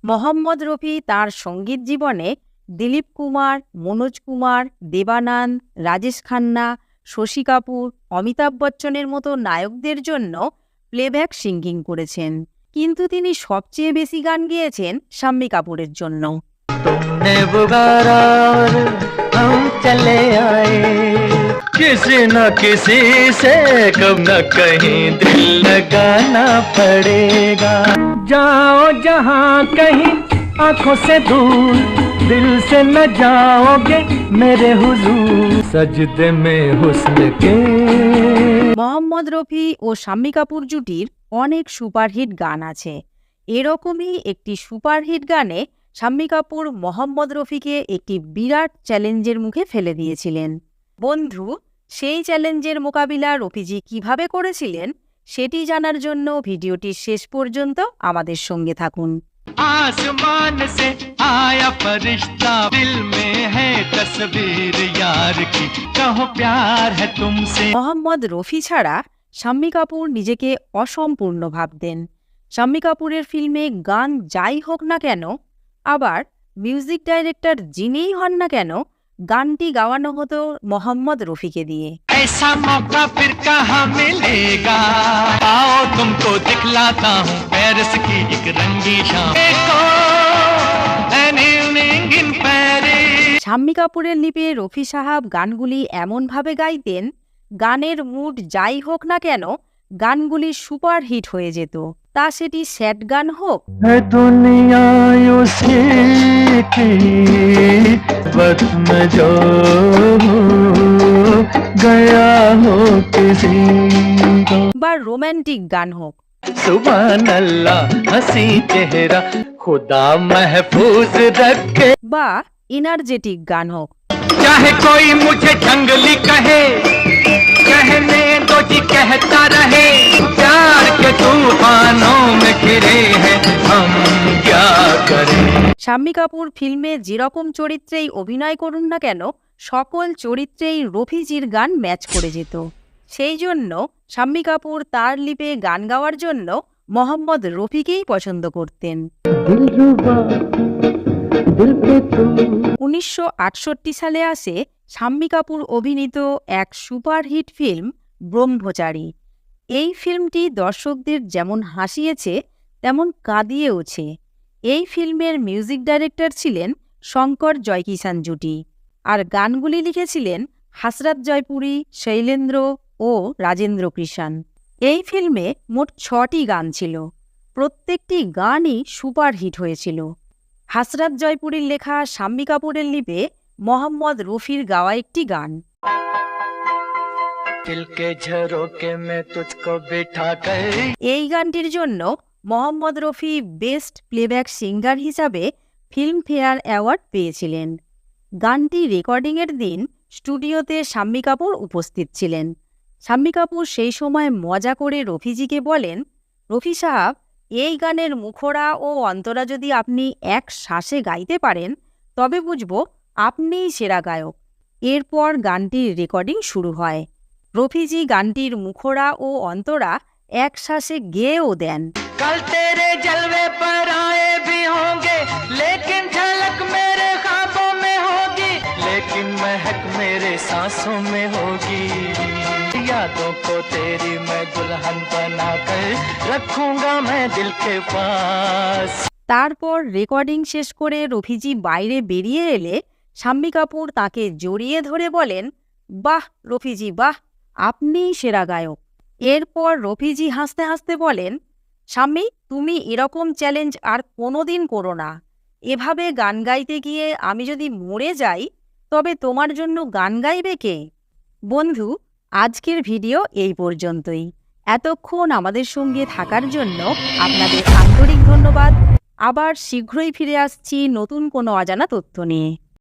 মোহাম্মদ রফি তার সঙ্গীত জীবনে দিলীপ কুমার, মনোজ কুমার, দেবানন্দ, রাজেশ খান্না, শশী কাপুর, অমিতাভ বচ্চনের মতো নায়কদের জন্য প্লেব্যাক সিঙ্গিং করেছেন, কিন্তু তিনি সবচেয়ে বেশি গান গেয়েছেন শাম্মী কাপুরের জন্য। तुमने पुकारा और हम चले आए, किसी न किसी से कब न कहीं दिल लगाना पड़ेगा। जाओ जहाँ कहीं आंखों से दूर, दिल से न जाओगे मेरे हुजूर, सजदे में हुस्न के। মোহাম্মদ রফি ও শাম্মী কাপুর জুটির অনেক সুপারহিট গান আছে। এরকমই একটি সুপারহিট গানে শাম্মী কাপুর মোহাম্মদ রফিকে একটি বিরাট চ্যালেঞ্জের মুখে ফেলে দিয়েছিলেন। বন্ধু, সেই চ্যালেঞ্জের মোকাবিলা রফিজি কিভাবে করেছিলেন সেটি জানার জন্য ভিডিওটির শেষ পর্যন্ত আমাদের সঙ্গে থাকুন। आसमान से आया फरिश्ता, दिल में है तस्वीर यार की, कहो प्यार है तुमसे। মোহাম্মদ রফি ছাড়া শাম্মী কাপুর নিজেকে অসম্পূর্ণ ভাবতেন। শাম্মী কাপুরের ফিল্মে গান যাই হোক না কেন, আবার মিউজিক ডাইরেক্টর যিনিই হন না কেন, গানটি গাওয়ানো হতো মোহাম্মদ রফিকে দিয়ে। ऐसा मौका फिर कहाँ मिलेगा, आओ तुमको दिखलाता हूँ पेरिस की एक रंगी शाम, an evening in Paris। Shammi কাপুরের লিপে রফি সাহাব গানগুলি এমনভাবে গাইতেন, গানের মুড যাই হোক না কেন গানগুলি সুপার হিট হয়ে যেত। তা সেটি স্যাড গান হোক, दुनिया उसी की वक्त में जो गया हो किसी को, বা রোম্যান্টিক গান হোক, सुभान अल्लाह हंसी चेहरा खुदा महफूज रखे। বা এনার্জেটিক गान হোক। चाहे कोई मुझे जंगली कहे, कहने दो जी कहता रहे, प्यार के तूफानों में घिरे हैं हम क्या करें। শাম্মী কাপুর ফিল্মে যেরকম চরিত্রেই অভিনয় করুন না কেন সকল চরিত্রেই রফিজির গান ম্যাচ করে যেত। সেই জন্য শাম্মী কাপুর তার লিপে গান গাওয়ার জন্য মোহাম্মদ রফিকেই পছন্দ করতেন। 1968 সালে আসে শাম্মী কাপুর অভিনীত এক সুপারহিট ফিল্ম ব্রহ্মচারী। এই ফিল্মটি দর্শকদের যেমন হাসিয়েছে তেমন কাঁদিয়েওছে। এই ফিল্মের মিউজিক ডাইরেক্টর ছিলেন শঙ্কর জয়কিষাণ জুটি, আর গানগুলি লিখেছিলেন হাসরাত জয়পুরী, শৈলেন্দ্র ও রাজেন্দ্র কৃষ্ণ। এই ফিল্মে মোট 6টি গান ছিল, প্রত্যেকটি গানই সুপারহিট হয়েছিল। হাসরাত জয়পুরীর লেখা শাম্মী কাপুরের লিপে মোহাম্মদ রফির গাওয়া একটি গান। दिल के झरोके में तुझको बिठा कर। এই গানটির জন্য Mohammad Rafi best playback singer হিসাবে ফিল্মফেয়ার অ্যাওয়ার্ড পেয়েছিলেন। গানটি রেকর্ডিংয়ের দিন স্টুডিওতে শাম্মী কাপুর উপস্থিত ছিলেন। শাম্মী কাপুর সেই সময় মজা করে রফিজিকে বলেন, রফি সাহাব, এই গানের মুখরা ও অন্তরা যদি আপনি এক শ্বাসে গাইতে পারেন তবে বুঝব আপনিই সেরা গায়ক। এরপর গানটির রেকর্ডিং শুরু হয়। রফিজি গানটির মুখরা ও অন্তরা এক শ্বাসে গেয়েও দেন। कल तेरे जलवे पर आए भी होंगे, लेकिन झलक मेरे ख्वाबों में होगी, लेकिन महक मेरे सांसों में होगी, यादों को तेरी मैं दुल्हन बना कर रखूंगा मैं दिल के पास। তারপর রেকর্ডিং শেষ করে রফিজি বাইরে বেরিয়ে এলে শাম্মী কাপুর তাকে জড়িয়ে ধরে বলেন, বাহ রফিজি বাহ, আপনিই সেরা গায়ক। এরপর রফিজি হাসতে হাসতে বলেন, শাম্মী, তুমি এরকম চ্যালেঞ্জ আর কোনোদিন করো না। এভাবে গান গাইতে গিয়ে আমি যদি মরে যাই তবে তোমার জন্য গান গাইবে কে? বন্ধু, আজকের ভিডিও এই পর্যন্তই। এতক্ষণ আমাদের সঙ্গে থাকার জন্য আপনাদের আন্তরিক ধন্যবাদ। আবার শীঘ্রই ফিরে আসছি নতুন কোনো অজানা তথ্য নিয়ে।